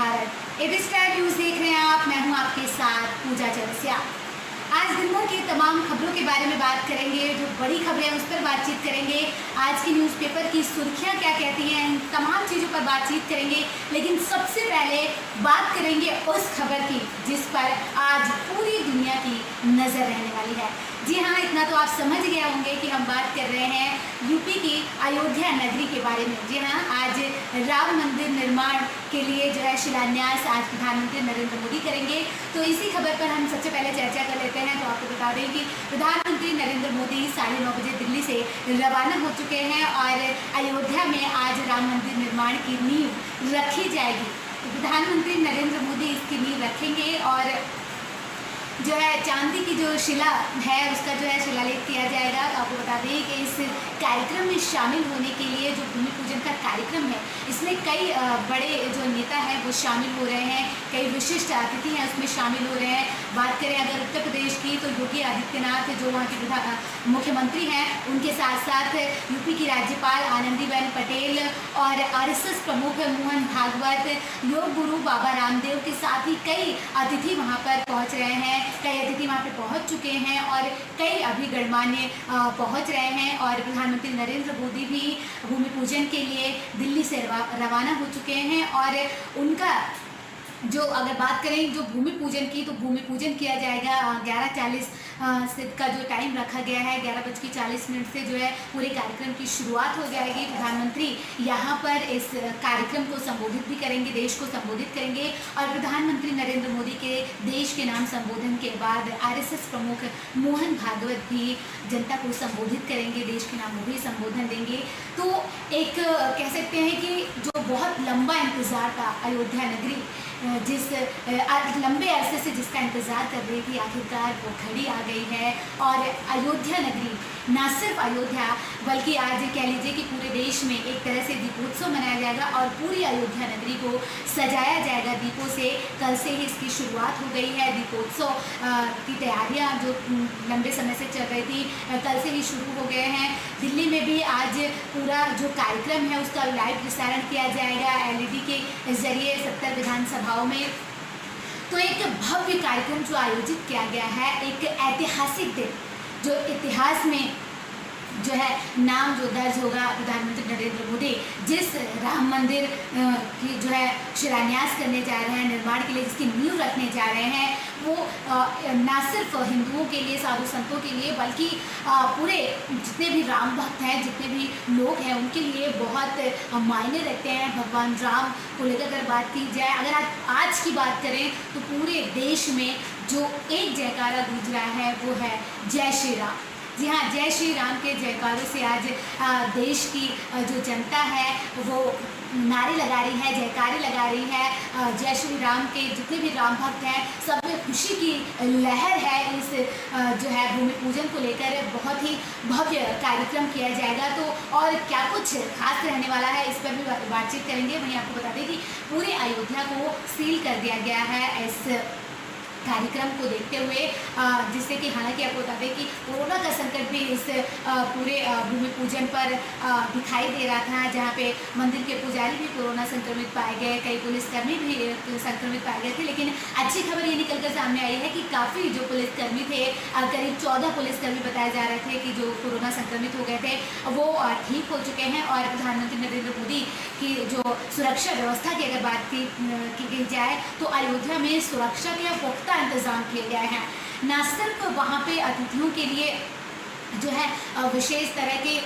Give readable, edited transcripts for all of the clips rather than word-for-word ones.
Bharat. AB star news देख रहे हैं आप, मैं हूं आपके साथ पूजा चौरसिया। आज दिन भर की तमाम खबरों के बारे में बात करेंगे, जो बड़ी खबरें हैं उस पर बातचीत करेंगे। आज की न्यूज़पेपर की सुर्खियां क्या कहती हैं, इन तमाम चीज़ों पर बातचीत करेंगे। लेकिन सबसे पहले बात करेंगे उस खबर की जिस पर आज पूरी दुनिया की नज़र रहने वाली है। जी हाँ, इतना तो आप समझ गए होंगे कि हम बात कर रहे हैं यूपी की अयोध्या नगरी के बारे में। जी हाँ, आज राम मंदिर निर्माण के लिए जो है शिलान्यास आज प्रधानमंत्री नरेंद्र मोदी करेंगे। तो इसी खबर पर हम सबसे पहले चर्चा कर लेते हैं। तो आपको बता दें कि प्रधानमंत्री नरेंद्र मोदी 9:30 बजे दिल्ली से रवाना हो चुके हैं और अयोध्या में आज राम मंदिर निर्माण की नींव रखी जाएगी। तो प्रधानमंत्री नरेंद्र मोदी इसकी नींव रखेंगे और जो है चांदी की जो शिला है उसका जो है शिलालेख किया जाएगा। तो आपको बता दें कि इस कार्यक्रम में शामिल होने के लिए जो भूमि पूजन का कार्यक्रम है इसमें कई बड़े जो नेता हैं वो शामिल हो रहे हैं, कई विशिष्ट अतिथि हैं उसमें शामिल हो रहे हैं। बात करें अगर उत्तर प्रदेश की तो योगी आदित्यनाथ जो वहाँ के मुख्यमंत्री हैं, उनके साथ साथ यूपी की राज्यपाल आनंदीबेन पटेल और RSS प्रमुख मोहन भागवत, योग गुरु बाबा रामदेव के साथ ही कई अतिथि वहाँ पर पहुँच रहे हैं। कई अतिथि वहाँ पे पहुँच चुके हैं और कई अभी गणमान्य पहुँच रहे हैं और प्रधानमंत्री नरेंद्र मोदी भी भूमि पूजन के लिए दिल्ली से रवाना हो चुके हैं। और उनका जो अगर बात करें जो भूमि पूजन की, तो भूमि पूजन किया जाएगा 11:40 से का जो टाइम रखा गया है, 11:40 से जो है पूरे कार्यक्रम की शुरुआत हो जाएगी। प्रधानमंत्री यहाँ पर इस कार्यक्रम को संबोधित भी करेंगे, देश को संबोधित करेंगे। और प्रधानमंत्री नरेंद्र मोदी के देश के नाम संबोधन के बाद RSS प्रमुख मोहन भागवत भी जनता को संबोधित करेंगे, देश के नाम वो भी संबोधन देंगे। तो एक कह सकते हैं कि जो बहुत लंबा इंतज़ार था अयोध्या नगरी, जिस लंबे अरसे से जिसका इंतज़ार कर रही थी, आखिरकार वो घड़ी आ गई है। और अयोध्या नगरी ना सिर्फ अयोध्या बल्कि आज कह लीजिए कि पूरे देश में एक तरह से दीपोत्सव मनाया जाएगा और पूरी अयोध्या नगरी को सजाया जाएगा दीपों से। कल से ही इसकी शुरुआत हो गई है। दीपोत्सव की तैयारियां जो लंबे समय से चल रही थी कल से ही शुरू हो गए हैं। दिल्ली में भी आज पूरा जो कार्यक्रम है उसका लाइव प्रसारण किया जाएगा LED के ज़रिए 70 विधानसभाओं में। तो एक भव्य कार्यक्रम जो आयोजित किया गया है, एक ऐतिहासिक दिन जो इतिहास में जो है नाम जो दर्ज होगा। प्रधानमंत्री नरेंद्र मोदी जिस राम मंदिर की जो है शिलान्यास करने जा रहे हैं, निर्माण के लिए जिसकी नींव रखने जा रहे हैं, वो ना सिर्फ हिंदुओं के लिए, साधु संतों के लिए, बल्कि पूरे जितने भी राम भक्त हैं, जितने भी लोग हैं, उनके लिए बहुत मायने रखते हैं। भगवान राम को लेकर अगर बात की जाए, अगर आज की बात करें तो पूरे देश में जो एक जयकारा गूंज रहा है वो है जय श्री राम। जी हाँ, जय श्री राम के जयकारों से आज देश की जो जनता है वो नारे लगा रही है, जयकारे लगा रही है। जय श्री राम के जितने भी राम भक्त हैं सब में खुशी की लहर है। इस जो है भूमि पूजन को लेकर बहुत ही भव्य कार्यक्रम किया जाएगा। तो और क्या कुछ खास रहने वाला है इस पर भी बातचीत करेंगे। वहीं आपको बता दें कि पूरे अयोध्या को सील कर दिया गया है इस कार्यक्रम को देखते हुए, जिससे कि हालांकि आपको बता दें कि कोरोना का संकट भी इस पूरे भूमि पूजन पर दिखाई दे रहा था, जहां पे मंदिर के पुजारी भी कोरोना संक्रमित पाए गए, कई पुलिसकर्मी भी संक्रमित पाए गए थे। लेकिन अच्छी खबर ये निकलकर सामने आई है कि काफ़ी जो पुलिसकर्मी थे, करीब 14 पुलिसकर्मी बताए जा रहे थे कि जो कोरोना संक्रमित हो गए थे, वो ठीक हो चुके हैं। और प्रधानमंत्री नरेंद्र मोदी की जो सुरक्षा व्यवस्था की अगर बात की जाए तो अयोध्या में सुरक्षा के पुख्ता इंतजाम किए गए हैं। न सिर्फ वहाँ पे अतिथियों के लिए जो है विशेष तरह की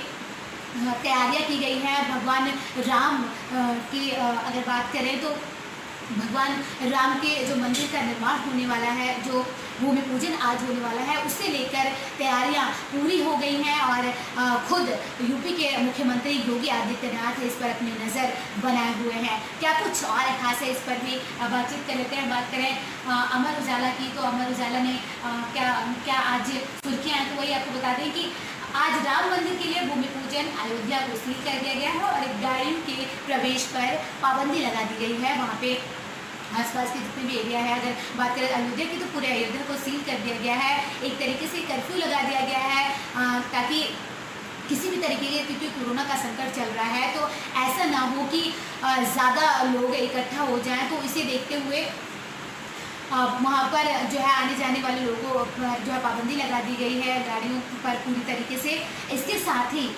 तैयारियां की गई हैं। भगवान राम की अगर बात करें तो भगवान राम के जो मंदिर का निर्माण होने वाला है, जो भूमि पूजन आज होने वाला है, उससे लेकर तैयारियां पूरी हो गई हैं। और खुद यूपी के मुख्यमंत्री योगी आदित्यनाथ इस पर अपनी नज़र बनाए हुए हैं। क्या कुछ और खास है इस पर भी बातचीत कर लेते हैं। बात करें अमर उजाला की, तो अमर उजाला ने क्या आज सुर्खियाँ हैं, तो वही आपको बता दें कि आज राम मंदिर के लिए भूमि पूजन अयोध्या को सील कर दिया गया है और गाड़ियों के प्रवेश पर पाबंदी लगा दी गई है। वहाँ पे आसपास के जितने भी एरिया है, अगर बात करें अयोध्या की तो पूरे अयोध्या को सील कर दिया गया है। एक तरीके से कर्फ्यू लगा दिया गया है ताकि किसी भी तरीके के, क्योंकि कोरोना का संकट चल रहा है, तो ऐसा ना हो कि ज़्यादा लोग इकट्ठा हो जाएं। तो इसे देखते हुए वहाँ पर जो है आने जाने वाले लोगों पर जो है पाबंदी लगा दी गई है, गाड़ियों पर पूरी तरीके से। इसके साथ ही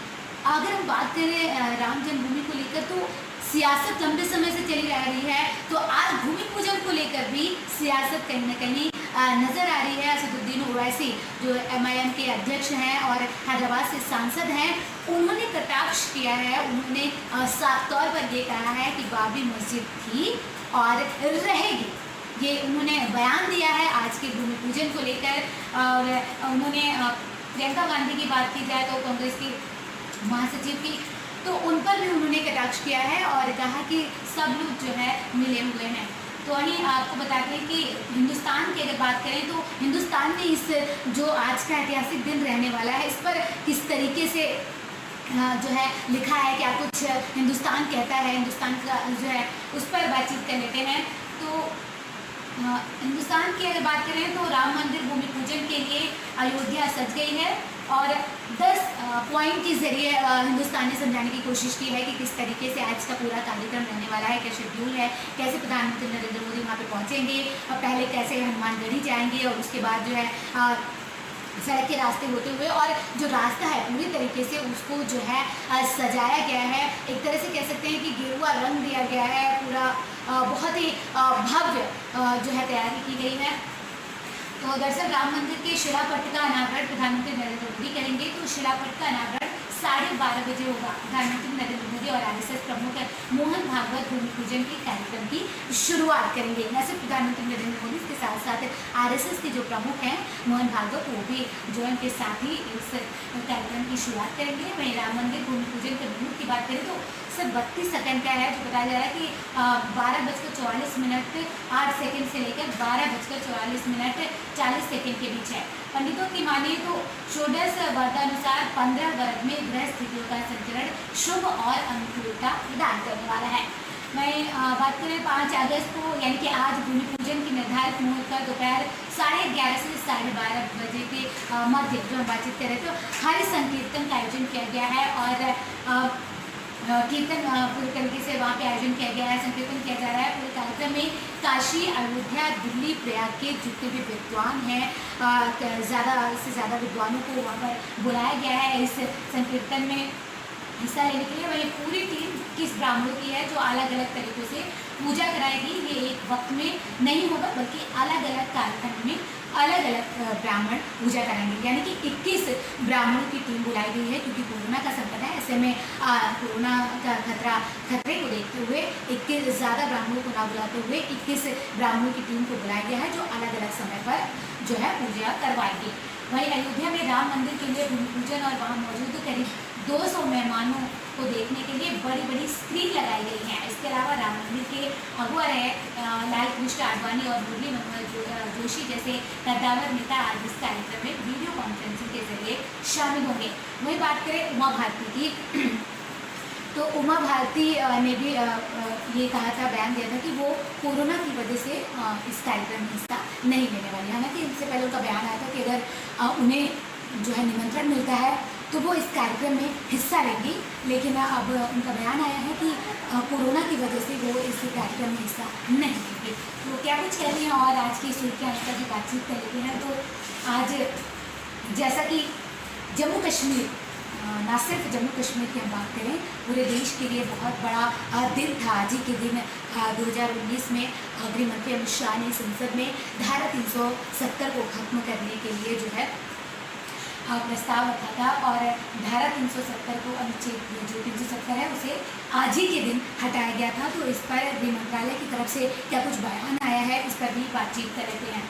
अगर हम बात करें राम जन्मभूमि को लेकर, तो सियासत लंबे समय से चली आ रही है। तो आज भूमि पूजन को लेकर भी सियासत कहीं ना कहीं नज़र आ रही है। असदुद्दीन ओवैसी जो MIM के अध्यक्ष हैं और हैदराबाद से सांसद हैं, उन्होंने कटाक्ष किया है। उन्होंने साफ तौर पर ये कहा है कि बाबरी मस्जिद थी और रहेगी। ये उन्होंने बयान दिया है आज के भूमि पूजन को लेकर। और उन्होंने प्रियंका गांधी की बात की जाए तो कांग्रेस की महासचिव की, तो उन पर भी उन्होंने कटाक्ष किया है और कहा कि सब लोग जो है मिले हुए हैं। तो वहीं आपको बताते हैं कि हिंदुस्तान की अगर बात करें तो हिंदुस्तान में इस जो आज का ऐतिहासिक दिन रहने वाला है, इस पर किस तरीके से जो है लिखा है, क्या कुछ हिंदुस्तान कहता है, हिंदुस्तान का जो है उस पर बातचीत कर लेते हैं। तो हिंदुस्तान की अगर बात करें तो राम मंदिर भूमि पूजन के लिए अयोध्या सज गई है और 10 पॉइंट के जरिए हिंदुस्तान ने समझाने की कोशिश की है कि किस तरीके से आज का पूरा कार्यक्रम रहने वाला है, क्या शेड्यूल है, कैसे प्रधानमंत्री नरेंद्र मोदी वहाँ पे पहुँचेंगे और पहले कैसे हनुमानगढ़ी जाएंगे और उसके बाद जो है सड़क के रास्ते होते हुए, और जो रास्ता है पूरी तरीके से उसको जो है सजाया गया है। एक तरह से कह सकते हैं कि गेरुआ रंग दिया गया है, पूरा बहुत ही भव्य जो है तैयारी की गई है। तो दरअसल राम मंदिर के शिलापट का अनावरण प्रधानमंत्री नरेंद्र मोदी करेंगे। तो शिलापट का अनावरण 12:30 बजे होगा। प्रधानमंत्री नरेंद्र मोदी और RSS प्रमुख मोहन भागवत भूमि पूजन के कार्यक्रम की शुरुआत करेंगे। न सिर्फ प्रधानमंत्री नरेंद्र मोदी, इसके साथ साथ RSS के जो प्रमुख हैं मोहन भागवत, वो भी जो उनके साथ ही इस कार्यक्रम की शुरुआत करेंगे। वहीं राम मंदिर भूमि पूजन के मिनट की बात करें तो सिर्फ 32 सेकंड का है, जो बताया जा रहा है कि 12:44 8 सेकंड से लेकर 12:44 40 सेकंड के बीच है। पंडितों की माने तो षोडश वर्गानुसार 15 वर्ग में ग्रह स्थितियों का संचरण शुभ और अनुकूलता प्रदान करने वाला है। मैं बात करें 5 अगस्त को, यानी कि आज भूमि पूजन की निर्धारित मुहूर्त का दोपहर 11:30 से 12:30 बजे के मध्य जो हम बातचीत कर रहे थे, हरि संकीर्तन का आयोजन किया गया है और कीर्तन पूरी तरीके से वहाँ पे आयोजन किया गया है, संकीर्तन किया जा रहा है। पूरे कार्यक्रम में काशी, अयोध्या, दिल्ली, प्रयाग के जितने भी विद्वान हैं, ज़्यादा से ज़्यादा विद्वानों को वहाँ पर बुलाया गया है इस संकीर्तन में हिस्सा लेने के लिए। वही पूरी टीम किस ब्राह्मणों की है जो अलग अलग तरीक़ों से पूजा कराएगी। ये एक वक्त में नहीं होगा, बल्कि अलग अलग कार्यक्रम में अलग अलग ब्राह्मण पूजा कराएंगे। यानी कि 21 ब्राह्मणों की टीम बुलाई गई है, क्योंकि कोरोना का संकट है। ऐसे में कोरोना का खतरे को देखते हुए 21 ज़्यादा ब्राह्मणों को ना बुलाते हुए 21 ब्राह्मणों की टीम को बुलाया गया है, जो अलग अलग समय पर जो है पूजा करवाएगी। वहीं अयोध्या में राम मंदिर के लिए भूमि पूजन और वहाँ मौजूद करीब 200 मेहमानों को देखने के लिए बड़ी बड़ी स्क्रीन लगाई गई है। इसके अलावा राम मंदिर के अगुआ रहे लाल कृष्ण आडवाणी और मुरली मनोहर जोशी जैसे कद्दावर नेता आज इस कार्यक्रम में वीडियो कॉन्फ्रेंसिंग के जरिए शामिल होंगे। वही बात करें उमा भारती की, तो उमा भारती ने भी ये कहा था, बयान दिया था कि वो कोरोना की वजह से इस कार्यक्रम में हिस्सा नहीं लेने वाली। हालांकि इससे पहले उनका बयान आया था कि अगर उन्हें जो है निमंत्रण मिलता है तो वो इस कार्यक्रम में हिस्सा लेंगी, लेकिन अब उनका बयान आया है कि कोरोना की वजह से वो इस कार्यक्रम में हिस्सा नहीं लेंगे। तो क्या कुछ कह रही हैं और आज की सुर्खियाँ इस पर भी बातचीत कर लेते हैं। तो आज जैसा कि जम्मू कश्मीर, ना सिर्फ जम्मू कश्मीर की हम बात करें, पूरे देश के लिए बहुत बड़ा दिन था। आज ही के दिन 2019 में गृह मंत्री अमित शाह ने संसद में धारा 370 को खत्म करने के लिए जो है प्रस्ताव रखा था और धारा 370 को अनुच्छेद जो 370 है उसे आज ही के दिन हटाया गया था। तो इस पर गृह मंत्रालय की तरफ से क्या कुछ बयान आया है, इस पर भी बातचीत कर लेते हैं।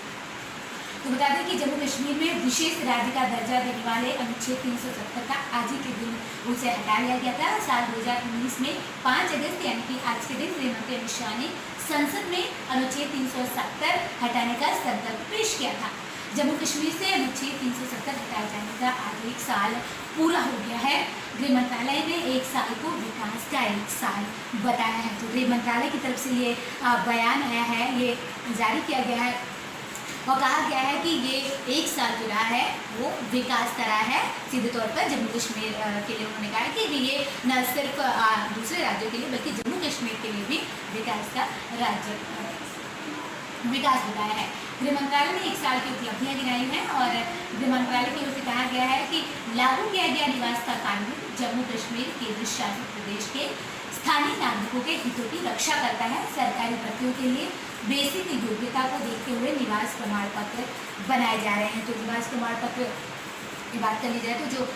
तो बता दें कि जम्मू कश्मीर में विशेष राज्य का दर्जा देने वाले अनुच्छेद 370 का आज ही के दिन उसे हटा लिया गया था। साल 2019 में 5 अगस्त यानी कि आज के दिन गृह मंत्री अमित शाह ने संसद में अनुच्छेद 370 हटाने का संकल्प पेश किया था। जम्मू कश्मीर से अनुच्छेद 370 हटाए जाने का आज 1 साल पूरा हो गया है। गृह मंत्रालय ने 1 साल को विकास का 1 साल बताया है। तो गृह मंत्रालय की तरफ से ये बयान आया है, ये जारी किया गया है। और कहा गया है कि ये 1 साल जो रहा है वो विकास का रहा है। सीधे तौर पर जम्मू कश्मीर के लिए उन्होंने कहा कि ये न सिर्फ दूसरे राज्यों के लिए बल्कि जम्मू कश्मीर के लिए भी विकास का राज्य विकास बताया है। गृह मंत्रालय ने 1 साल की उपलब्धियां गिनाई हैं और गृह मंत्रालय की ओर से कहा गया है कि लागू किया गया निवास का कानून जम्मू कश्मीर केंद्र शासित प्रदेश के स्थानीय नागरिकों के हितों की रक्षा करता है। सरकारी भर्तियों के लिए बेसिक योग्यता को देखते हुए निवास प्रमाण पत्र बनाए जा रहे हैं। तो निवास प्रमाण पत्र की बात कर ली जाए तो जो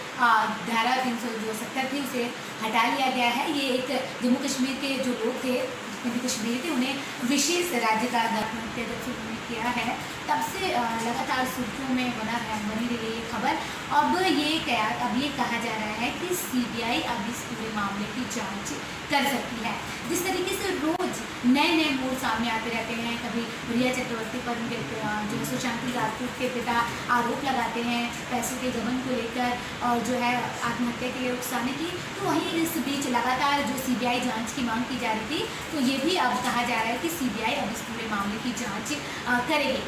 धारा 370 थी उसे हटा लिया गया है। ये एक जम्मू कश्मीर के जो लोग थे जम्मू कश्मीर थे उन्हें विशेष राज्य का दर्जा जब से उन्होंने किया है तब से लगातार सुर्खियों में बनी रही ये खबर। अब ये कहा जा रहा है कि सीबीआई अब इस पूरे मामले की जांच कर सकती है। जिस तरीके से रोज नए मोड़ सामने आते रहते हैं, कभी रिया चक्रवर्ती पर उनके जो सुशांत सिंह राजपूत के पिता आरोप लगाते हैं पैसों के गबन को लेकर और जो है आत्महत्या के लिए उकसाने की, तो वहीं इस बीच लगातार जो सीबीआई जांच की मांग की जा रही थी, तो ये भी अब कहा जा रहा है कि सीबीआई अब इस पूरे मामले की जांच करेगी।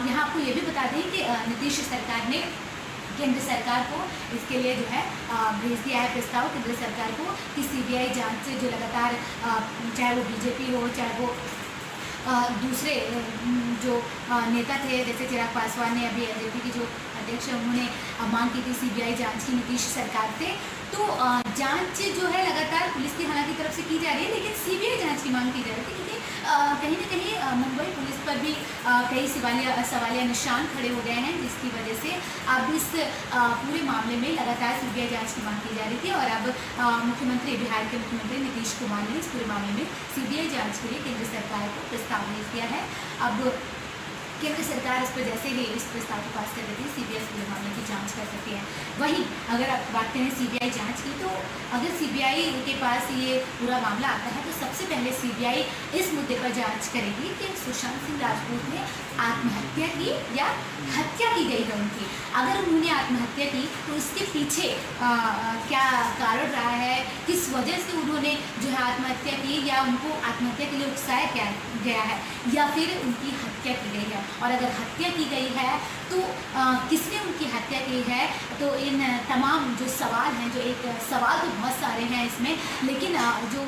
यहाँ आपको ये भी बता दें कि नीतीश सरकार ने केंद्र सरकार को इसके लिए जो है भेज दिया है प्रस्ताव केंद्र सरकार को कि सीबीआई जांच से जो लगातार चाहे वो बीजेपी हो चाहे वो दूसरे जो नेता थे जैसे चिराग पासवान ने अभी एलजेपी की जो अध्यक्ष है उन्होंने मांग की थी सीबीआई जांच की नीतीश सरकार से। तो जांच जो है लगातार पुलिस की हालांकि तरफ से की जा रही है, लेकिन सीबीआई जांच की मांग की जा रही थी क्योंकि कहीं ना कहीं मुंबई पुलिस पर भी कई सवालिया निशान खड़े हो गए हैं, जिसकी वजह से अब इस पूरे मामले में लगातार सीबीआई जांच की मांग की जा रही थी। और अब बिहार के मुख्यमंत्री नीतीश कुमार ने इस पूरे मामले में सीबीआई जांच के लिए केंद्र सरकार को प्रस्ताव भेज दिया है। अब केंद्र सरकार इस पर जैसे ही इस प्रस्ताव को पास कर देती है सीबीआई पूरे मामले की जांच कर सकती है। वहीं अगर आप बात करें सीबीआई जांच की, तो अगर सीबीआई के पास ये पूरा मामला आता है तो सबसे पहले सीबीआई इस मुद्दे पर जांच करेगी कि सुशांत सिंह राजपूत ने आत्महत्या की या हत्या की गई है उनकी। अगर उन्होंने आत्महत्या की तो इसके पीछे क्या कारण रहा है, किस वजह से उन्होंने जो है आत्महत्या की या उनको आत्महत्या के लिए उकसाया गया है या फिर उनकी हत्या की गई है। और अगर हत्या की गई है तो किसने उनकी हत्या की है। तो इन तमाम जो सवाल हैं, जो एक सवाल तो बहुत सारे हैं इसमें, लेकिन जो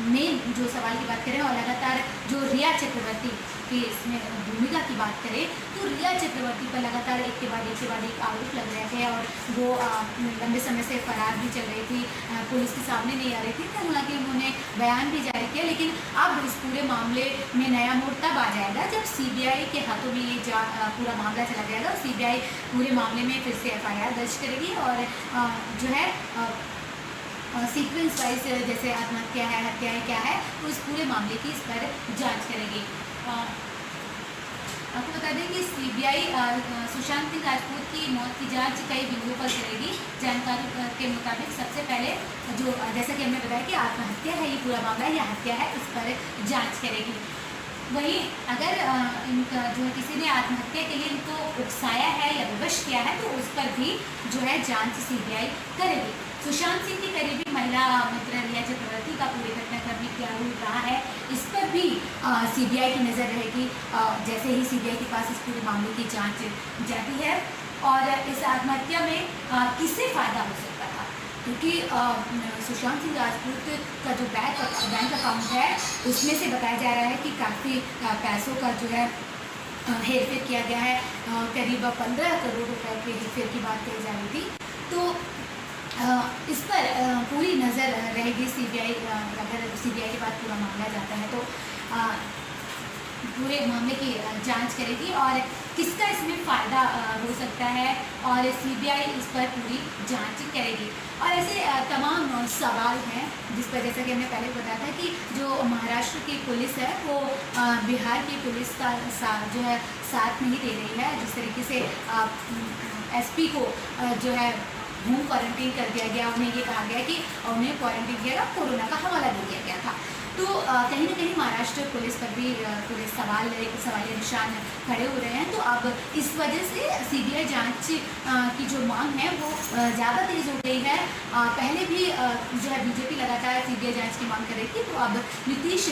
मेन जो सवाल की बात करें और लगातार जो रिया चक्रवर्ती की इसमें भूमिका की बात करें तो रिया चक्रवर्ती पर लगातार एक के बाद एक आरोप लग रहे थे और वो लंबे समय से फरार भी चल रही थी, पुलिस के सामने नहीं आ रही थी। हालांकि उन्होंने बयान भी जारी किया, लेकिन अब इस पूरे मामले में नया मोड़ तब आ जाएगा जब सीबीआई के हाथों में ये पूरा मामला चला जाएगा और सीबीआई पूरे मामले में फिर से एफआईआर दर्ज करेगी और जो है सीक्वेंस वाइज जैसे आत्महत्या है, हत्या है, क्या है, तो इस पूरे मामले की इस पर जांच करेगी। आपको बता दें कि सीबीआई सुशांत सिंह राजपूत की मौत की जांच कई बिंदुओं पर करेगी। जानकारी के मुताबिक सबसे पहले जो जैसा कि हमने बताया कि आत्महत्या है ये पूरा मामला या हत्या है, इस पर जांच करेगी। वहीं अगर इनका जो है किसी ने आत्महत्या के लिए इनको उकसाया है या विवश किया है तो उस पर भी जो है जांच सीबीआई करेगी। सुशांत सिंह की करीबी महिला मित्र रिया चक्रवर्ती का पूरे घटनाक्रम में क्या रोल रहा है, इस पर भी सीबीआई की नज़र रहेगी जैसे ही सीबीआई के पास इस पूरे मामले की जांच जाती है। और इस आत्महत्या में किससे फ़ायदा हो सकता था, क्योंकि सुशांत सिंह राजपूत का जो बैंक अकाउंट है उसमें से बताया जा रहा है कि काफ़ी पैसों का जो है हेरफेर किया गया है। करीब 15 करोड़ रुपए के हेरफेर की बात कही जा रही थी। तो इस पर पूरी नज़र रहेगी सीबीआई। अगर सीबीआई के पास पूरा मामला जाता है तो पूरे मामले की जांच करेगी और किसका इसमें फ़ायदा हो सकता है और सीबीआई इस पर पूरी जांच करेगी। और ऐसे तमाम सवाल हैं जिस पर जैसा कि हमने पहले बताया था कि जो महाराष्ट्र की पुलिस है वो बिहार की पुलिस का जो है साथ नहीं दे रही है। जिस तरीके से एसपी को जो है होम क्वारंटीन कर दिया गया, उन्हें ये कहा गया कि उन्हें क्वारंटीन किया, कोरोना का हवाला दे दिया गया था। तो कहीं ना कहीं महाराष्ट्र पुलिस पर भी पूरे सवालिया निशान खड़े हो रहे हैं। तो अब इस वजह से सीबीआई जांच की जो मांग है वो ज़्यादा तेज़ हो गई है। पहले भी जो है बीजेपी लगातार सीबीआई जांच की मांग कर रही थी, तो अब नीतीश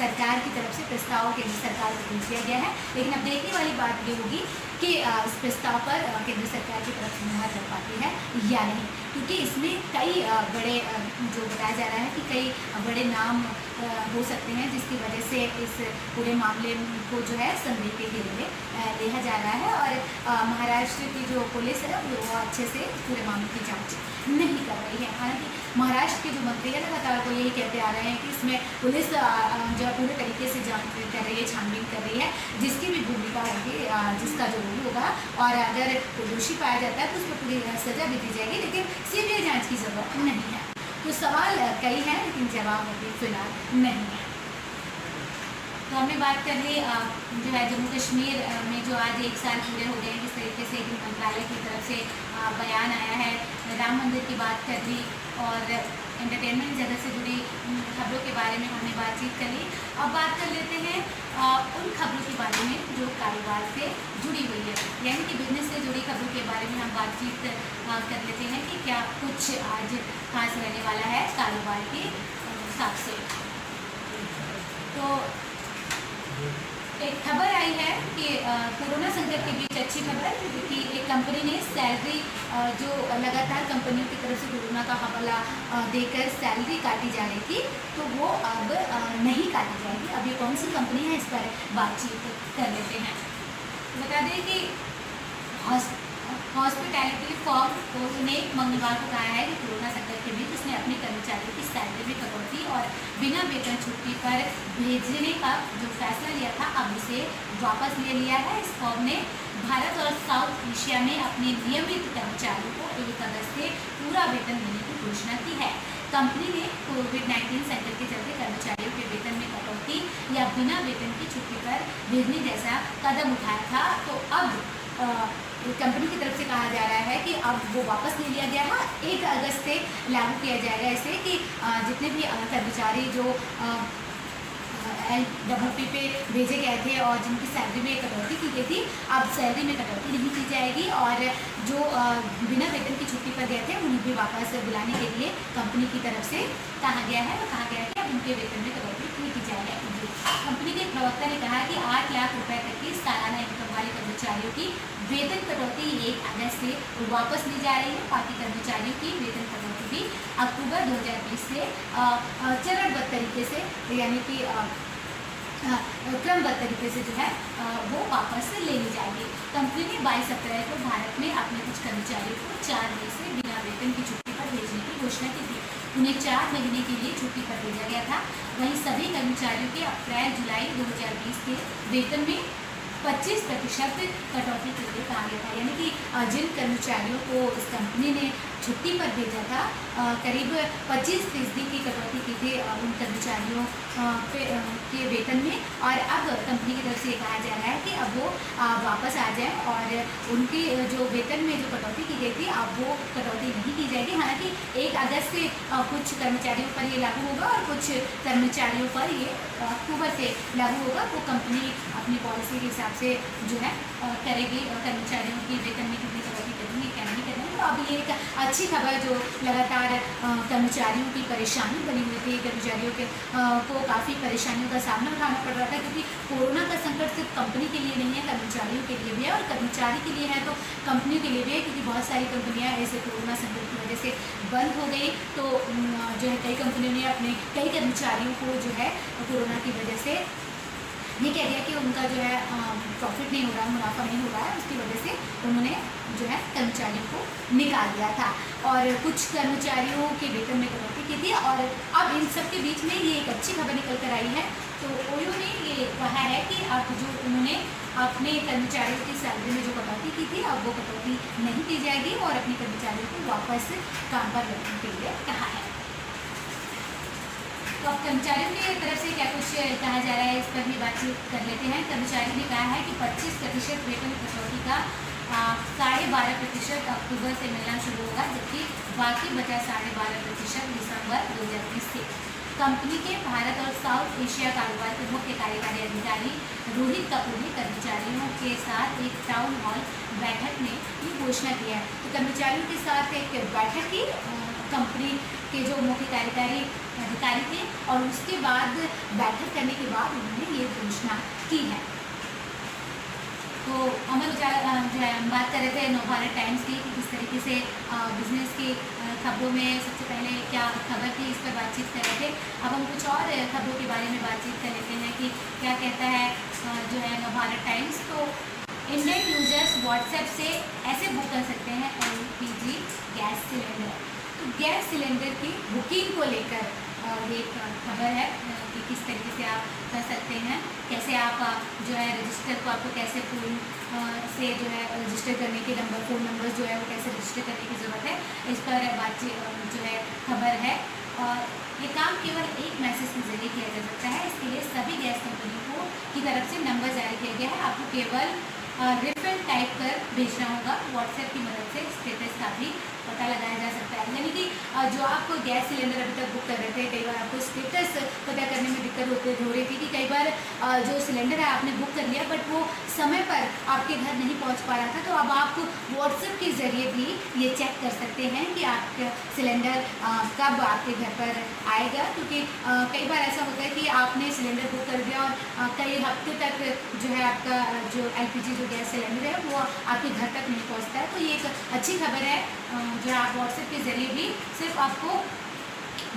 सरकार की तरफ से प्रस्ताव केंद्र सरकार को भेज दिया गया है। लेकिन अब देखने वाली बात ये होगी कि इस प्रस्ताव पर केंद्र सरकार की तरफ से मुहर लग पाती है या नहीं, क्योंकि इसमें कई बड़े जो बताया जा रहा है कि कई बड़े नाम हो सकते हैं, जिसकी वजह से इस पूरे मामले को जो है संदेह के घेरे में लिया जा रहा है। और महाराष्ट्र की जो पुलिस है वो अच्छे से पूरे मामले की जांच नहीं कर रही है। हालांकि महाराष्ट्र के जो मंत्री है लगातार वो यही कहते आ रहे हैं कि इसमें पुलिस जो है पूरे तरीके से जांच कर रही है, छानबीन कर रही है, जिसकी भी भूमिका होगी, जिसका जो रोल होगा, और अगर दोषी पाया जाता है तो उसको पूरी सजा भी दी जाएगी, लेकिन सीबीआई जांच की जरूरत नहीं है। तो सवाल कई हैं लेकिन जवाब अभी फिलहाल नहीं है। तो हमने बात कर ली जो है जम्मू कश्मीर में जो आज 1 साल पूरे हो गए, जिस तरीके से गृह मंत्रालय की तरफ से बयान आया है, राम मंदिर की बात कर ली और एंटरटेनमेंट जगत से जुड़ी खबरों के बारे में हमने बातचीत कर ली। अब बात कर लेते हैं उन खबरों के बारे में जो कारोबार से जुड़ी हुई है, यानी कि बिजनेस से जुड़ी खबरों के बारे में हम बातचीत कर लेते हैं कि क्या कुछ आज खास रहने वाला है कारोबार के हिसाब से। तो एक खबर आई है कि कोरोना संकट के बीच अच्छी खबर कि एक कंपनी ने सैलरी जो लगातार कंपनियों की तरफ से कोरोना का हवाला देकर सैलरी काटी जा रही थी, तो वो अब नहीं काटी जाएगी। अब ये कौन सी कंपनी है, इस पर बातचीत कर लेते हैं। बता दें कि हॉस्पिटैलिटी फर्म ने मंगलवार को कहा है कि कोरोना संकट के बीच उसने अपने कर्मचारियों की सैलरी में कटौती और बिना वेतन छुट्टी पर भेजने का जो फैसला लिया था, अब उसे वापस ले लिया है। इस फर्म ने भारत और साउथ एशिया में अपने नियमित कर्मचारियों को 1 अगस्त से पूरा वेतन देने की घोषणा की है। कंपनी ने कोविड-19 संकट के चलते कर्मचारियों के वेतन में कटौती या बिना वेतन की छुट्टी पर भेजने जैसा कदम उठाया था। तो अब कंपनी की तरफ से कहा जा रहा है कि अब वो वापस ले लिया गया है। 1 अगस्त से लागू किया जाएगा ऐसे कि जितने भी कर्मचारी जो LWP पे भेजे गए थे और जिनकी सैलरी में कटौती की गई थी, अब सैलरी में कटौती नहीं की जाएगी, और जो बिना वेतन की छुट्टी पर गए थे उन्हें भी वापस बुलाने के लिए कंपनी की तरफ से कहा गया है। और कहा गया है कि अब उनके वेतन में कटौती नहीं की जाएगी। कंपनी के प्रवक्ता ने कहा कि 8 लाख रुपए तक की सालाना इनकम वाले कर्मचारियों की वेतन कटौती 1 अगस्त से वापस ली जा रही है। बाकी कर्मचारियों की वेतन कटौती भी अक्टूबर 2020 से चरणबद्ध तरीके से, यानी कि क्रमबद्ध तरीके से जो है वो वापस ले ली जाएगी। कंपनी ने 22 अप्रैल को भारत में अपने कुछ कर्मचारियों को 4 मई से बिना वेतन की छुट्टी पर भेजने की घोषणा की थी। उन्हें 4 महीने के लिए छुट्टी पर भेजा गया था। वहीं सभी कर्मचारियों के अप्रैल-जुलाई 2020 के वेतन में 25% कटौती के लिए कहा गया था। यानी कि जिन कर्मचारियों को इस कंपनी ने छुट्टी पर भेजा था, करीब 25% की कटौती की थी उन कर्मचारियों के वेतन में, और अब कंपनी की तरफ से कहा जा रहा है कि अब वो वापस आ जाए और उनके जो वेतन में जो कटौती की गई थी अब वो कटौती नहीं की जाएगी। हालांकि 1 अगस्त से कुछ कर्मचारियों पर ये लागू होगा और कुछ कर्मचारियों पर ये अक्टूबर से लागू होगा। वो कंपनी अपनी पॉलिसी के हिसाब से जो है करेगी, कर्मचारियों की वेतन में कितनी कटौती करनी है क्या नहीं करनी है। तो अब ये एक अच्छी खबर जो लगातार कर्मचारियों की परेशानी बनी हुई थी, कर्मचारियों के को काफ़ी परेशानियों का सामना उठाना पड़ रहा था, क्योंकि कोरोना का संकट सिर्फ कंपनी के लिए नहीं है, कर्मचारियों के लिए भी है, और कर्मचारी के लिए है तो कंपनी के लिए भी है, क्योंकि बहुत सारी कंपनियां ऐसे कोरोना संकट की वजह से बंद हो गई। तो जो है कई कंपनियों ने अपने कई कर्मचारियों को जो है कोरोना की वजह से ये कह दिया कि उनका जो है प्रॉफिट नहीं हो रहा है, मुनाफा नहीं हो रहा है, उसकी वजह से उन्होंने जो है कर्मचारियों को निकाल दिया था और कुछ कर्मचारियों के वेतन में कटौती की थी। और अब इन सब के बीच में ये एक अच्छी खबर निकल कर आई है। तो ओयो ने ये कहा है कि अब जो उन्होंने अपने कर्मचारियों की सैलरी में जो कटौती की थी अब वो कटौती नहीं की जाएगी और अपने कर्मचारियों को वापस काम पर लगने के लिए कहा है। तो अब कर्मचारियों की तरफ से क्या कुछ कहा जा रहा है, इस पर भी बातचीत कर लेते हैं। कर्मचारी ने कहा है कि 25% वेतन कटौती का 12.5% अक्टूबर से मिलना शुरू होगा, जबकि बाकी बचा 12.5% दिसंबर 2020 से। कंपनी के भारत और साउथ एशिया कारोबार के मुख्य कार्यकारी अधिकारी रोहित कपूर ने कर्मचारियों के साथ एक टाउन हॉल बैठक में ये घोषणा की है। तो कर्मचारियों के साथ एक बैठक की कंपनी के जो मुख्य कार्यकारी अधिकारी थे और उसके बाद बैठक करने के बाद उन्होंने ये घोषणा की है। तो अमर उजाला जो है हम बात कर रहे थे नवभारत टाइम्स की कि किस तरीके से बिजनेस की खबरों में सबसे पहले क्या खबर थी, इस पर बातचीत कर रहे थे। अब हम कुछ और खबरों के बारे में बातचीत कर लेते हैं कि क्या कहता है जो है नवभारत टाइम्स। तो इंडियन यूजर्स व्हाट्सएप से ऐसे बुक कर सकते हैं LPG गैस सिलेंडर। तो गैस सिलेंडर की बुकिंग को लेकर ये खबर है कि किस तरीके से आप कर सकते हैं, कैसे आप जो है रजिस्टर को आपको कैसे फ़ोन से जो है रजिस्टर करने के नंबर, फ़ोन नंबर जो है वो कैसे रजिस्टर करने की ज़रूरत है, इस पर बातचीत जो है खबर है। और ये काम केवल एक मैसेज के जरिए किया जा सकता है। इसके लिए सभी गैस कंपनी की तरफ से नंबर जारी किया गया है। आपको केवल रिफिल टाइप कर भेजना होगा। व्हाट्सएप की मदद से स्टेटस का भी पता लगाया जा सकता है। यानी कि जो आप गैस सिलेंडर अभी तक बुक कर रहे थे, कई बार आपको स्टेटस पता करने में दिक्कत हो रही थी कि कई बार जो सिलेंडर है आपने बुक कर लिया बट वो समय पर आपके घर नहीं पहुंच पा रहा था। तो अब आप व्हाट्सएप के ज़रिए भी ये चेक कर सकते हैं कि आपका सिलेंडर कब आपके घर पर आएगा, क्योंकि कई बार ऐसा होता है कि आपने सिलेंडर बुक कर दिया और कई हफ्ते तक जो है आपका जो LPG जो गैस सिलेंडर है वो आपके घर तक नहीं पहुंचता है। तो ये एक अच्छी खबर है जो आप व्हाट्सएप के ज़रिए भी सिर्फ आपको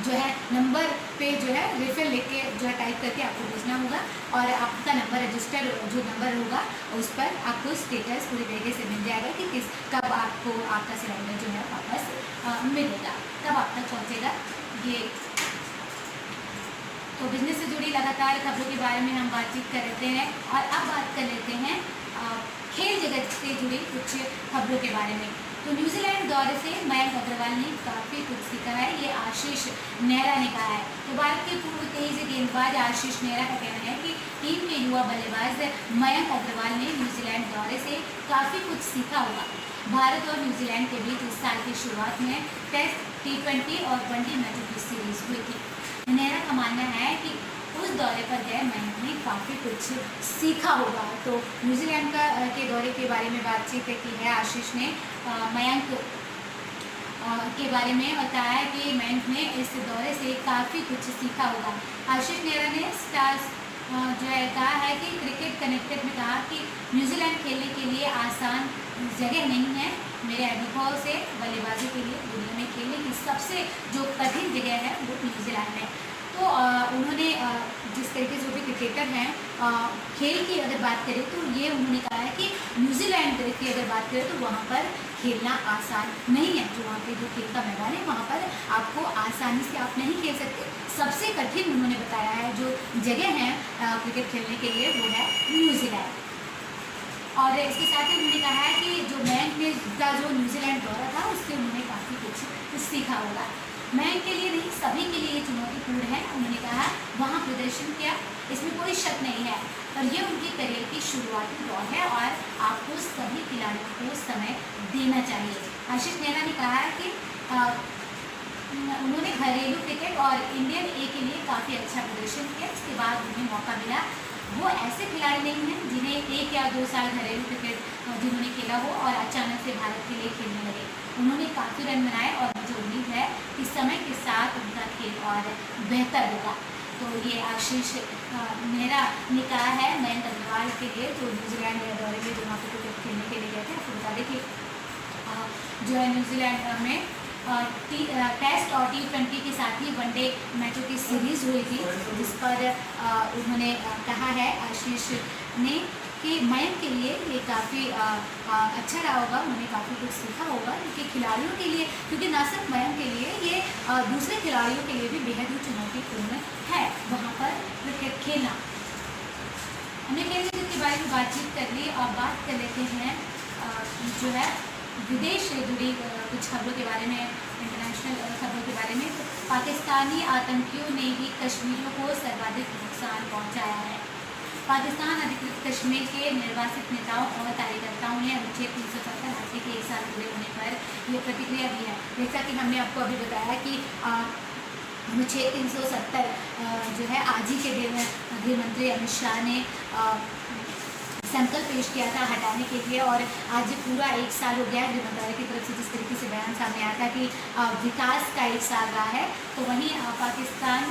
जो है नंबर पे जो है रिफिल लिख के जो है टाइप करके आपको भेजना होगा और आपका नंबर रजिस्टर जो नंबर होगा उस पर आपको स्टेटस पूरी तरीके से मिल जाएगा कि कब आपको आपका सिलेंडर जो है वापस मिलेगा, कब आप तक पहुँचेगा। ये तो बिजनेस से जुड़ी लगातार खबरों के बारे में हम बातचीत कर लेते हैं और अब बात कर लेते हैं खेल जगत से जुड़ी कुछ खबरों के बारे में। तो न्यूजीलैंड दौरे से मयंक अग्रवाल ने काफ़ी कुछ सीखा है, ये आशीष नेहरा ने कहा है। तो भारत के पूर्व तेज गेंदबाज आशीष नेहरा का कहना है कि टीम के युवा बल्लेबाज मयंक अग्रवाल ने न्यूजीलैंड दौरे से काफ़ी कुछ सीखा होगा। भारत और न्यूजीलैंड के बीच इस साल की शुरुआत में टेस्ट, T20 और वनडे मैचों की सीरीज हुई थी। नेहरा का मानना है कि उस दौरे पर गए मयंक ने काफ़ी कुछ सीखा होगा। तो न्यूजीलैंड के दौरे के बारे में बातचीत की है आशीष ने। मयंक के बारे में बताया है कि मयंक ने इस दौरे से काफ़ी कुछ सीखा होगा। आशीष नेहरा ने स्टार्स जो है कहा है कि क्रिकेट कनेक्टेड में कहा कि न्यूजीलैंड खेलने के लिए आसान जगह नहीं है। मेरे अनुभव से बल्लेबाजी के लिए दुनिया में खेलने की सबसे जो कठिन जगह है वो न्यूजीलैंड है। तो उन्होंने जिस तरीके से जो भी क्रिकेटर हैं खेल की अगर बात करें तो ये उन्होंने कहा है कि न्यूजीलैंड की अगर बात करें तो वहाँ पर खेलना आसान नहीं है। जो वहाँ पे जो खेल का मैदान है वहाँ पर आपको आसानी से आप नहीं खेल सकते। सबसे कठिन उन्होंने बताया है जो जगह है क्रिकेट खेलने के लिए वो है न्यूजीलैंड। और इसके साथ ही उन्होंने कहा है कि जो मयंक ने का जो न्यूजीलैंड दौरा था उससे उन्होंने काफ़ी कुछ सीखा होगा। मयंक के लिए नहीं सभी के लिए चुनौतीपूर्ण है। उन्होंने कहा वहाँ प्रदर्शन किया, इसमें कोई शक नहीं है, और ये उनकी करियर की शुरुआती दौर है और आपको सभी खिलाड़ियों को समय देना चाहिए। आशीष नेहरा ने कहा है कि उन्होंने घरेलू क्रिकेट और इंडियन ए के लिए काफ़ी अच्छा प्रदर्शन किया। इसके बाद उन्हें मौका मिला। वो ऐसे खिलाड़ी नहीं हैं जिन्हें 1 या 2 साल घरेलू क्रिकेट जिन्होंने खेला हो और अचानक से भारत के लिए खेलने लगे। उन्होंने काफ़ी रन बनाए और मुझे उम्मीद है कि समय के साथ उनका खेल और बेहतर होगा। तो ये आशीष नेहरा ने कहा है मयंक अग्रवाल के लिए जो न्यूजीलैंड दौरे में जो वहाँ पर क्रिकेट खेलने के लिए गए थे। आपको बता दें कि जो है न्यूजीलैंड में टेस्ट और T20 के साथ ही वनडे मैचों की सीरीज़ हुई थी, जिस पर उन्होंने कहा है आशीष ने कि मयंक के लिए ये काफ़ी अच्छा रहा होगा। उन्होंने काफ़ी कुछ सीखा होगा क्योंकि खिलाड़ियों के लिए, क्योंकि ना सिर्फ मयंक के लिए ये दूसरे खिलाड़ियों के लिए भी बेहद ही चुनौतीपूर्ण है वहाँ पर क्रिकेट खेलना। हमने खेल के बारे में बातचीत कर ली। अब बात कर लेते हैं जो है विदेश से जुड़ी कुछ खबरों के बारे में, इंटरनेशनल खबरों के बारे में। तो पाकिस्तानी आतंकियों ने ही कश्मीरियों को सर्वाधिक नुकसान पहुंचाया है। पाकिस्तान अधिकृत कश्मीर के निर्वासित नेताओं और कार्यकर्ताओं ने अनुच्छेद 370 हत्या के 1 साल पूरे होने पर यह प्रतिक्रिया दी है। जैसा कि हमने आपको अभी बताया कि अनुच्छेद 370 जो है आज ही के दिन गृह मंत्री अमित शाह ने संकल्प पेश किया था हटाने के लिए, और आज पूरा 1 साल हो गया है। गृह मंत्रालय की तरफ से जिस तरीके से बयान सामने आया था कि विकास का 1 साल रहा है, तो वहीं पाकिस्तान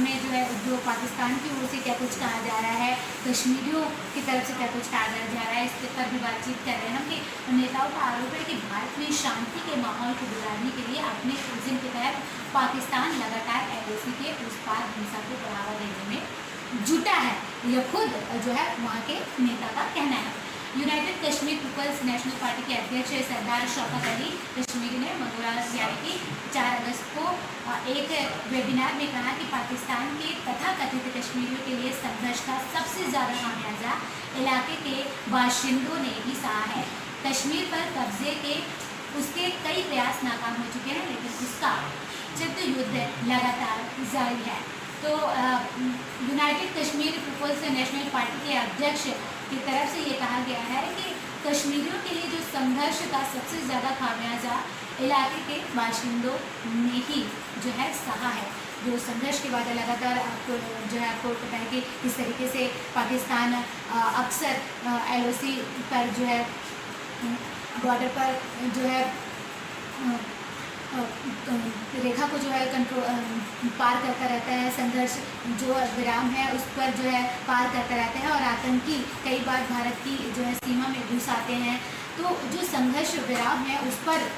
में जो है जो पाकिस्तान की ओर से क्या कुछ कहा जा रहा है, कश्मीरियों की तरफ से क्या कुछ कहा जा रहा है, इस पर भी बातचीत कर रहे हैं हम कि नेताओं का आरोप है कि भारत में शांति के माहौल को बिगाड़ने के लिए अपने विजन के तहत पाकिस्तान लगातार LOC के उस पार हिंसा को बढ़ावा देने में जुटा है। यह खुद जो है वहाँ के नेता का कहना है। United Kashmir people's national party के अध्यक्ष सरदार शौकत अली कश्मीरी ने मंगलवार यानी कि 4 अगस्त को एक वेबिनार में कहा कि पाकिस्तान के तथाकथित कश्मीरियों के लिए संघर्ष का सबसे ज़्यादा खामियाजा इलाके के बाशिंदों ने ही सहा है। कश्मीर पर कब्जे के उसके कई प्रयास नाकाम हो चुके हैं, लेकिन उसका चित्त युद्ध लगातार जारी है। तो united Kashmir people's national party के अध्यक्ष की तरफ से ये कहा गया है कि कश्मीरियों के लिए जो संघर्ष का सबसे ज़्यादा खामियाजा इलाके के बाशिंदों ने ही जो है सहा है। जो संघर्ष के बाद लगातार आपको पता है कि किस तरीके से पाकिस्तान अक्सर LOC पर जो है बॉर्डर पर जो है रेखा को जो है कंट्रोल पार करता रहता है, संघर्ष जो विराम है उस पर जो है पार करता रहता है, और आतंकी कई बार भारत की जो है सीमा में घुस आते हैं। तो जो संघर्ष विराम है उस पर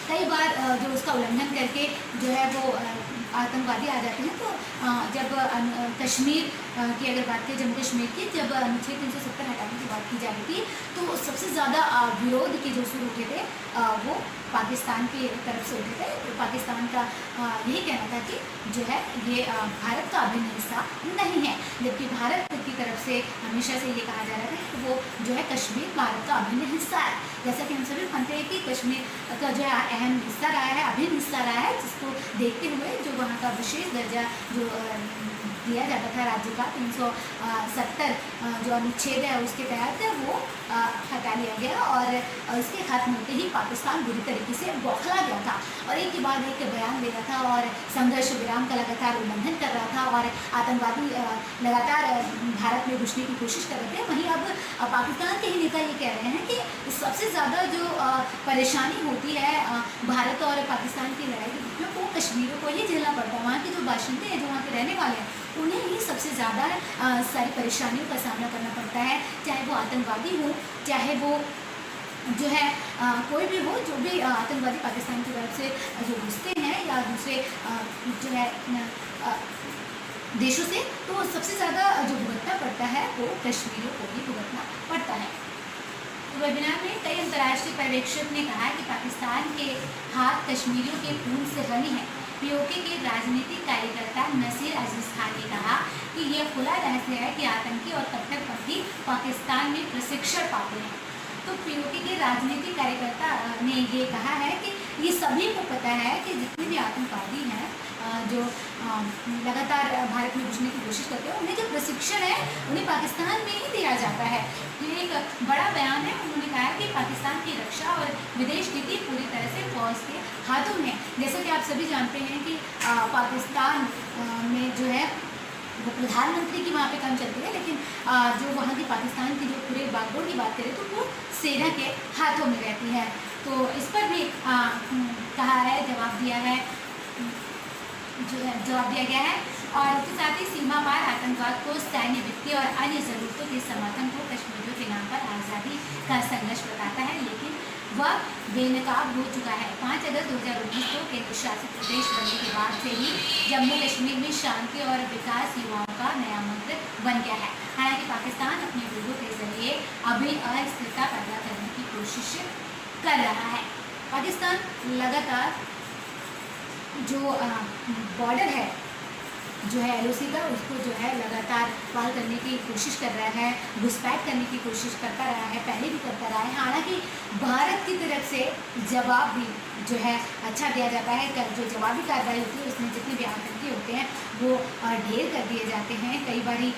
कई बार जो उसका उल्लंघन करके जो है वो आतंकवादी आ जाते हैं। तो जब कश्मीर की अगर बात करें, जम्मू कश्मीर की, जब अनुच्छेद 370 हटाने की बात की जा रही थी, तो सबसे ज़्यादा विरोध के जो शुरू उठे थे वो पाकिस्तान की तरफ से उठे थे। तो पाकिस्तान का यही कहना था कि जो है ये भारत का अभिन्न हिस्सा नहीं है, जबकि भारत की तरफ से हमेशा से ये कहा जा रहा है कि वो जो है कश्मीर भारत का अभिन्न हिस्सा है। जैसा कि हम सभी मानते हैं कि कश्मीर का जो है अहम हिस्सा रहा है, अभिन्न हिस्सा रहा है, जिसको देखते हुए जो वहाँ का विशेष दर्जा जो दिया जाता था राज्य का 370 जो अनुच्छेद है उसके तहत वो हटा लिया गया, और इसके खत्म होते ही पाकिस्तान बुरी तरीके से बौखला गया था और एक के बाद एक बयान दे रहा था और संघर्ष विराम का लगातार उल्लंघन कर रहा था, और आतंकवादी लगातार भारत में घुसने की कोशिश कर रहे थे। वहीं अब पाकिस्तान के ही नेता ये कह रहे हैं कि सबसे ज़्यादा जो परेशानी होती है भारत और पाकिस्तान की लड़ाई के बीच में वो कश्मीरियों को ही झेलना पड़ता है। वहाँ के जो बाशिंदे हैं, जो वहाँ के रहने वाले हैं, उन्हें ही सबसे ज़्यादा सारी परेशानियों का सामना करना पड़ता है, चाहे वो आतंकवादी हो, चाहे वो जो है कोई भी हो, जो भी आतंकवादी पाकिस्तान की तरफ से जो घुसते हैं या दूसरे जो है देशों से, तो सबसे ज़्यादा जो भुगतना पड़ता है वो कश्मीरियों को ही भुगतना पड़ता है। तो वेबिनार में कई अंतर्राष्ट्रीय पर्यवेक्षक ने कहा कि पाकिस्तान के हाथ कश्मीरियों के खून से बने हैं। POK के राजनीतिक कार्यकर्ता नसीर अजीज खान ने कहा कि यह खुला रहस्य है कि आतंकी और कट्टरपंथी पाकिस्तान में प्रशिक्षण पाते हैं। तो POK के राजनीतिक कार्यकर्ता ने ये कहा है कि ये सभी को पता है कि जितने भी आतंकवादी हैं जो लगातार भारत में घुसने की कोशिश करते हैं, उन्हें जो प्रशिक्षण है उन्हें पाकिस्तान में ही दिया जाता है। ये एक बड़ा बयान है। उन्होंने कहा कि पाकिस्तान की रक्षा और विदेश नीति पूरी तरह से फौज के हाथों में। जैसा कि आप सभी जानते हैं कि पाकिस्तान में जो है वो प्रधानमंत्री की वहाँ पे काम चलती है, लेकिन जो वहाँ की पाकिस्तान की जो पूरे बागडोर की बात करें तो वो सेना के हाथों में रहती है। तो इस पर भी कहा है, जवाब दिया है, जवाब दिया गया है। और इसके साथ ही सीमा पार आतंकवाद को, सैन्य, वित्तीय और अन्य ज़रूरतों के समर्थन को कश्मीरियों के नाम पर आज़ादी का संघर्ष बताता है, लेकिन वह बेनकाब हो चुका है। 5 अगस्त 2019 को केंद्र शासित प्रदेश बनने के बाद से ही जम्मू कश्मीर में शांति और विकास युवाओं का नया मंत्र बन गया है। हालांकि पाकिस्तान अपने लोगों के जरिए अभी अस्थिरता पैदा करने की कोशिश कर रहा है। पाकिस्तान लगातार जो बॉर्डर है जो है LOC का, उसको जो है लगातार बहाल करने की कोशिश कर रहा है, घुसपैठ करने की कोशिश करता रहा है, पहले भी करता रहा है। हालांकि भारत की तरफ से जवाब भी जो है अच्छा दिया जाता है। जो जवाबी कार्रवाई होती है उसमें जितने भी आतंकी होते हैं वो ढेर कर दिए जाते हैं। कई बारी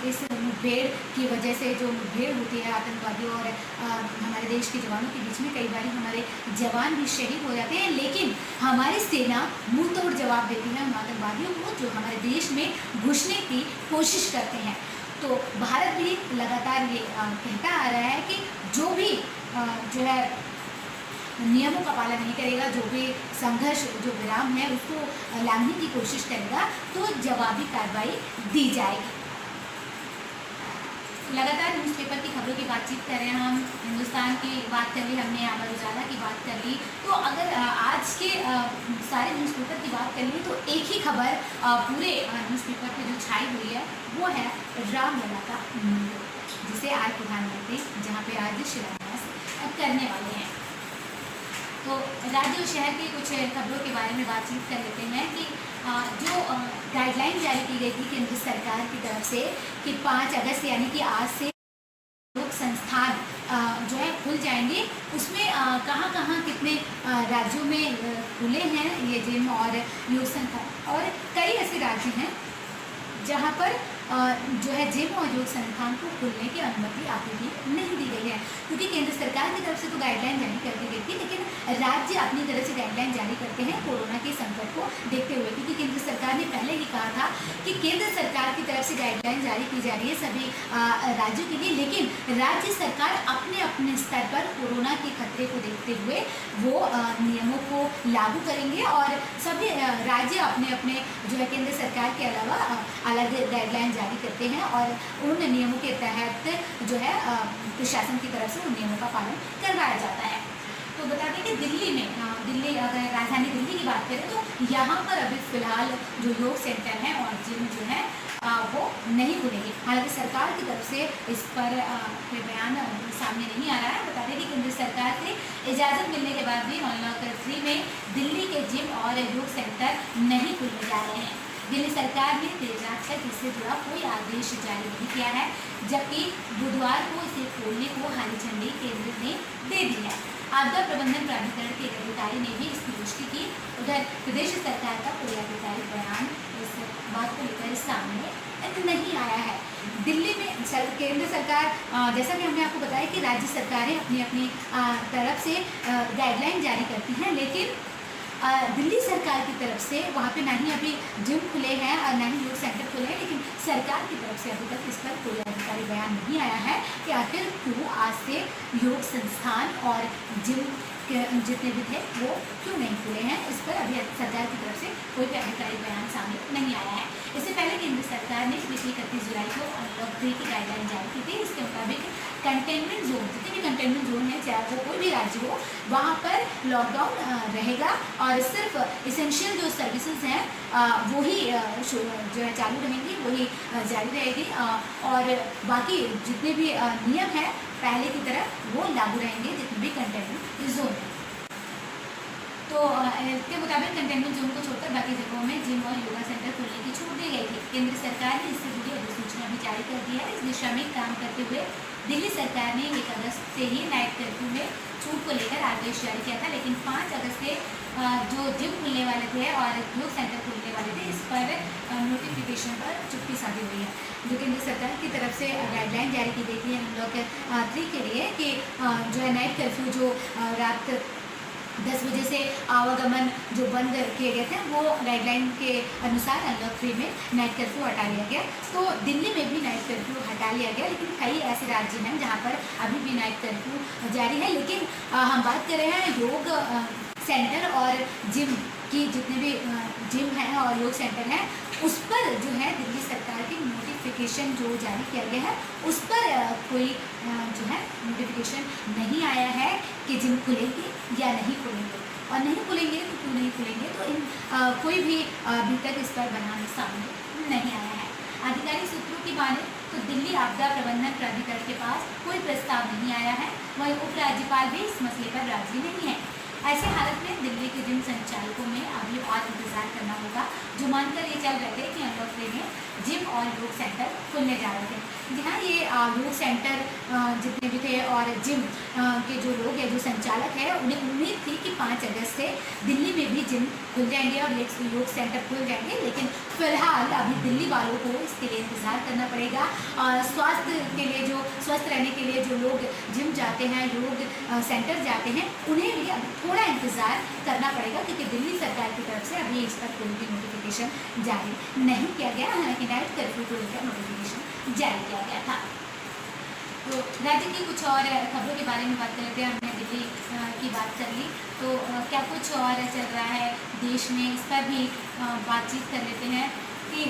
इस मुठभेड़ की वजह से जो मुठभेड़ होती है आतंकवादियों और हमारे देश के जवानों के बीच में, कई बारी हमारे जवान भी शहीद हो जाते हैं, लेकिन हमारी सेना मुंह तोड़ जवाब देती है उन आतंकवादियों को जो हमारे देश में घुसने की कोशिश करते हैं। तो भारत भी लगातार ये कहता आ रहा है कि जो भी जो है नियमों का पालन नहीं करेगा, जो भी संघर्ष जो विराम है उसको लांघने की कोशिश करेगा, तो जवाबी कार्रवाई दी जाएगी। लगातार न्यूज़पेपर की खबरों की बातचीत कर रहे हैं हम। हिंदुस्तान की बात कर ली हमने, अमर उजाला की बात कर ली। तो अगर आज के सारे न्यूज़पेपर की बात कर ली तो एक ही खबर पूरे न्यूज़पेपर पर जो छाई हुई है वो है रामलला का मंदिर, जिसे आज प्रधानमंत्री जहाँ पे आज शिलान्यास करने वाले हैं। तो राज्य और शहर की कुछ खबरों के बारे में बातचीत कर लेते हैं कि जो गाइडलाइन जारी की गई थी केंद्र सरकार की तरफ से कि 5 अगस्त यानी कि आज से योग संस्थान जो है खुल जाएंगे, उसमें कहाँ कहाँ कितने राज्यों में खुले हैं ये जिम और योग संस्थान, और कई ऐसे राज्य हैं जहाँ पर जो है जिम और योग संस्थान को खुलने की अनुमति अभी भी नहीं दी गई है, क्योंकि केंद्र सरकार की तरफ से तो गाइडलाइन जारी कर दी गई थी, लेकिन राज्य अपनी तरफ से गाइडलाइन जारी करते हैं कोरोना के संकट को देखते हुए। क्योंकि केंद्र सरकार ने पहले ही कहा था कि केंद्र सरकार की तरफ से गाइडलाइन जारी की जा रही है सभी राज्यों के लिए, लेकिन राज्य सरकार अपने अपने स्तर पर कोरोना के खतरे को देखते हुए वो नियमों को लागू करेंगे और सभी राज्य अपने अपने जो है केंद्र सरकार के अलावा अलग गाइडलाइन जारी करते हैं और उन नियमों के तहत जो है प्रशासन की तरफ से उन नियमों का पालन करवाया जाता है। तो बता दें कि दिल्ली में दिल्ली अगर राजधानी दिल्ली की बात करें तो यहाँ पर अभी फ़िलहाल जो योग सेंटर हैं और जिम जो है वो नहीं खुलेंगे। हालांकि सरकार की तरफ से इस पर कोई बयान सामने नहीं आ रहा है। बता दें कि केंद्र सरकार से इजाज़त मिलने के बाद भी अनलॉक 3 में दिल्ली के जिम और योग सेंटर नहीं खुलने जा रहे हैं। दिल्ली सरकार ने देर रात तक इससे जुड़ा कोई आदेश जारी नहीं किया है, जबकि बुधवार को इसे खोलने को हरी झंडी केंद्र ने दे दी है। आपदा प्रबंधन प्राधिकरण के एक अधिकारी ने भी इसकी पुष्टि की। उधर प्रदेश सरकार का कोई आधिकारिक बयान इस बात को लेकर सामने नहीं आया है। दिल्ली में केंद्र सरकार जैसा कि हमने आपको बताया कि राज्य सरकारें अपनी अपनी तरफ से गाइडलाइन जारी करती हैं, लेकिन दिल्ली सरकार की तरफ से वहाँ पे ना ही अभी जिम खुले हैं और ना ही योग सेंटर खुले हैं, लेकिन सरकार की तरफ से अभी तक इस पर कोई आधिकारिक बयान नहीं आया है कि आखिर क्यों आज से योग संस्थान और जिम जितने भी थे वो क्यों नहीं खुले हैं। इस पर अभी सरकार की तरफ से कोई भी आधिकारिक बयान सामने नहीं आया है। इससे पहले केंद्र सरकार ने पिछली 31 जुलाई को अनलॉक 3 की गाइडलाइन जारी की थी। इसके मुताबिक कंटेनमेंट जोन, जितने भी कंटेनमेंट जोन है चाहे वो कोई भी राज्य हो, वहाँ पर लॉकडाउन रहेगा और सिर्फ इसेंशियल जो सर्विसेज हैं वही जो है चालू रहेंगी, वही जारी रहेगी और बाकी जितने भी नियम हैं पहले की तरह वो लागू रहेंगे जितने भी कंटेनमेंट जोन है। तो इसके मुताबिक कंटेनमेंट जोन को छोड़कर बाकी जगहों में जिम और योगा सेंटर खोलने की छूट दी गई थी। केंद्र सरकार ने इससे जुड़ी अधिसूचना भी जारी कर दी है। इस दिशा में काम करते हुए दिल्ली सरकार ने 1 अगस्त से ही नाइट कर्फ्यू में छूट को लेकर आदेश जारी किया था, लेकिन 5 अगस्त से जो जिम खुलने वाले थे और योग सेंटर खुलने वाले थे इस पर नोटिफिकेशन पर चुप्पी साधी हुई है। जो केंद्र सरकार की तरफ से गाइडलाइन जारी की गई थी अनलॉक 3 के लिए कि जो है नाइट कर्फ्यू जो रात 10 बजे से आवागमन जो बंद किए गए थे वो गाइडलाइन के अनुसार अनलॉक 3 में नाइट कर्फ्यू हटा लिया गया। तो दिल्ली में भी नाइट कर्फ्यू हटा लिया गया, लेकिन कई ऐसे राज्य हैं जहाँ पर अभी भी नाइट कर्फ्यू जारी है। लेकिन हम बात कर रहे हैं योग सेंटर और जिम की, जितने भी जिम हैं और योग सेंटर हैं उस पर जो है दिल्ली सरकार की नोटिफिकेशन जो जारी किया गया है उस पर कोई जो है नोटिफिकेशन नहीं आया है कि जिम खुलेंगे या नहीं खुलेंगे, और नहीं खुलेंगे तो क्यों नहीं खुलेंगे, तो इन कोई भी अभी तक इस पर बयान सामने नहीं आया है। आधिकारिक सूत्रों की माने तो दिल्ली आपदा प्रबंधन प्राधिकरण के पास कोई प्रस्ताव नहीं आया है। वहीं उपराज्यपाल भी इस मसले पर राजी नहीं है। ऐसे हालत में दिल्ली के जिम संचालकों में अभी और इंतजार करना होगा, जो मानकर ये चल रहे थे कि अनलॉक 3 में जिम और योग सेंटर खुलने जा रहे थे। जी हाँ, ये योग सेंटर जितने भी थे और जिम के जो लोग हैं, जो संचालक है, उन्हें उम्मीद थी कि 5 अगस्त से दिल्ली में भी जिम खुल जाएंगे और योग सेंटर खुल जाएंगे। लेकिन फिलहाल अभी दिल्ली वालों को इसके लिए इंतज़ार करना पड़ेगा। और स्वास्थ्य के लिए, जो स्वस्थ रहने के लिए जो लोग जिम जाते हैं, योग सेंटर जाते हैं, उन्हें भी अभी थोड़ा इंतज़ार करना पड़ेगा, क्योंकि दिल्ली सरकार की तरफ से अभी इस पर कोई भी नोटिफिकेशन जारी नहीं किया गया। हालांकि नाइट कर्फ्यू को लेकर नोटिफिकेशन जारी किया गया था। तो राज्य की कुछ और खबरों के बारे में बात कर लेते हैं। हमने दिल्ली की बात कर ली, तो क्या कुछ और चल रहा है देश में, इस पर भी बातचीत कर लेते हैं। कि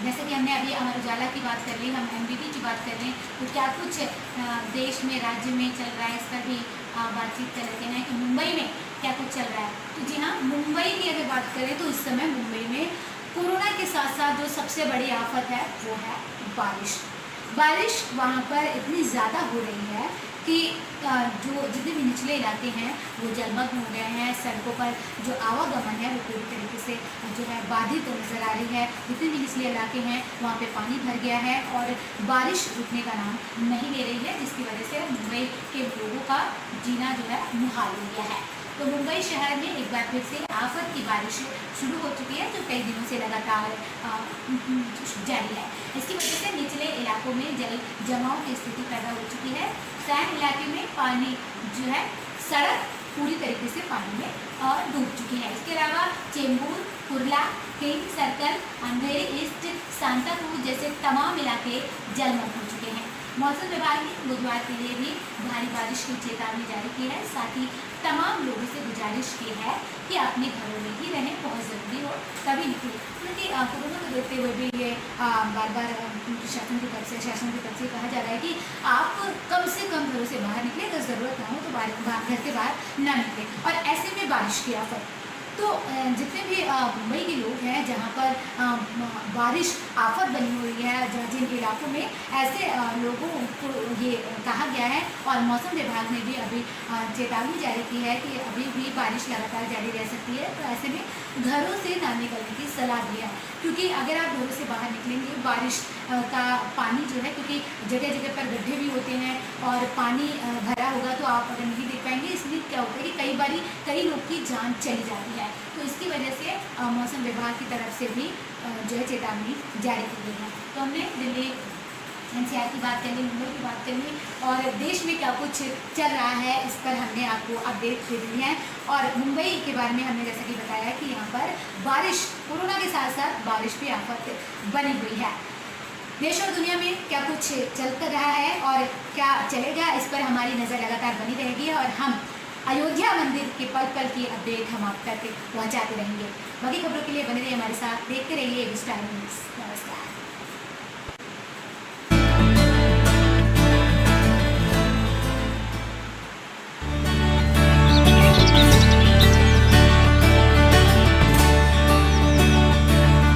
जैसे कि हमने अभी अमर उजाला की बात कर ली, हम एमबीटी की बात कर लें, तो क्या कुछ देश में, राज्य में चल रहा है, इस पर भी बातचीत कर लेते हैं कि मुंबई में क्या कुछ चल रहा है। तो जी हाँ, मुंबई की अगर बात करें तो इस समय मुंबई में कोरोना के साथ साथ जो सबसे बड़ी आफत है वो है बारिश वहाँ पर इतनी ज़्यादा हो रही है कि जो जितने भी निचले इलाके हैं वो जलमग्न हो गए हैं। सड़कों पर जो आवागमन है वो पूरी तरीके से जो है बाधित नज़र आ रही है। जितने भी निचले इलाके हैं वहाँ पे पानी भर गया है और बारिश रुकने का नाम नहीं ले रही है, जिसकी वजह से मुंबई के लोगों का जीना जो है मुहाल हो गया है। तो मुंबई शहर में एक बार फिर से आफत की बारिश शुरू हो चुकी है, जो कई दिनों से लगातार जारी है। इसकी वजह से निचले इलाकों में जल जमाव की स्थिति पैदा हो चुकी है। सैन इलाके में पानी जो है, सड़क पूरी तरीके से पानी में डूब चुकी है। इसके अलावा चेंबूर, कुर्ला, किंग सर्कल, अंधेरी ईस्ट, सांताक्रूज जैसे तमाम इलाके जलमग्न हो चुके हैं। मौसम विभाग ने बुधवार के लिए भी भारी बारिश की चेतावनी जारी की है। साथ ही तमाम लोगों से गुजारिश की है कि अपने घरों में ही रहें, बहुत ज़रूरी हो तभी निकलें। क्योंकि कोरोना को देखते हुए भी ये बार बार शासन की तरफ से कहा जा रहा है कि आप कम से कम घरों से बाहर निकलें, अगर ज़रूरत ना हो तो घर से बाहर ना निकलें। और ऐसे में बारिश की आफत, तो जितने भी मुंबई के लोग हैं जहाँ पर बारिश आफत बनी हुई है, जिन इलाकों में ऐसे लोगों को ये कहा गया है और मौसम विभाग ने भी अभी चेतावनी जारी की है कि अभी भी बारिश लगातार जारी रह सकती है। तो ऐसे में घरों से ना निकलने की सलाह दी है, क्योंकि अगर आप घरों से बाहर निकलेंगे, बारिश का पानी जो है, क्योंकि जगह जगह पर गड्ढे भी होते हैं और पानी भरा होगा तो आप अगर नहीं देख पाएंगे। इसलिए क्या होता है कि कई लोग की जान चली जाती है। तो इसकी वजह से मौसम विभाग की तरफ से भी जो है चेतावनी जारी की गई है। तो हमने दिल्ली एनसीआर की बात कर ली, मुंबई की बात कर ली, और देश में क्या कुछ चल रहा है इस पर हमने आपको अपडेट दे दी है। और मुंबई के बारे में हमने जैसा कि बताया कि यहाँ पर बारिश, कोरोना के साथ साथ बारिश भी आफत बनी हुई है। देश और दुनिया में क्या कुछ चल कर रहा है और क्या चलेगा, इस पर हमारी नज़र लगातार बनी रहेगी और हम अयोध्या मंदिर के पल पल की अपडेट हम आप तक पहुँचाते रहेंगे। बाकी खबरों के लिए बने रहिए हमारे साथ, देखते रहिए विस्टार न्यूज़। नमस्कार।